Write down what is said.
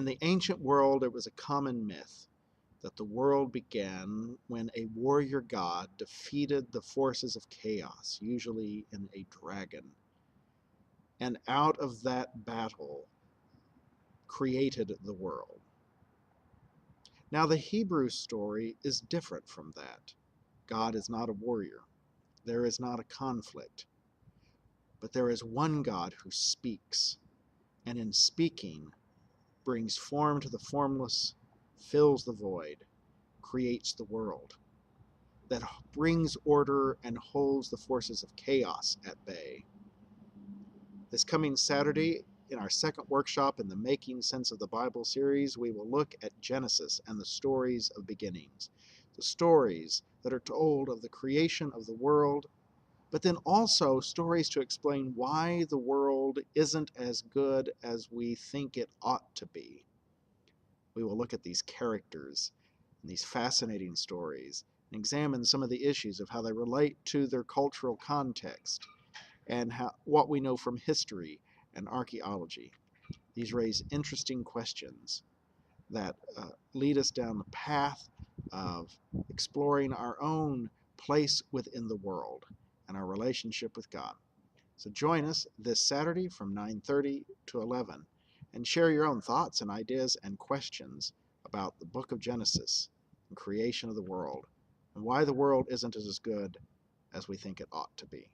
In the ancient world, it was a common myth that the world began when a warrior god defeated the forces of chaos, usually in a dragon, and out of that battle created the world. Now, the Hebrew story is different from that. God is not a warrior. There is not a conflict. But there is one God who speaks, and in speaking brings form to the formless, fills the void, creates the world, that brings order and holds the forces of chaos at bay. This coming Saturday, in our second workshop in the Making Sense of the Bible series, we will look at Genesis and the stories of beginnings, the stories that are told of the creation of the world, but then also stories to explain why the world isn't as good as we think it ought to be. We will look at these characters and these fascinating stories and examine some of the issues of how they relate to their cultural context and what we know from history and archaeology. These raise interesting questions that lead us down the path of exploring our own place within the world and our relationship with God. So join us this Saturday from 9:30 to 11 and share your own thoughts and ideas and questions about the book of Genesis and creation of the world and why the world isn't as good as we think it ought to be.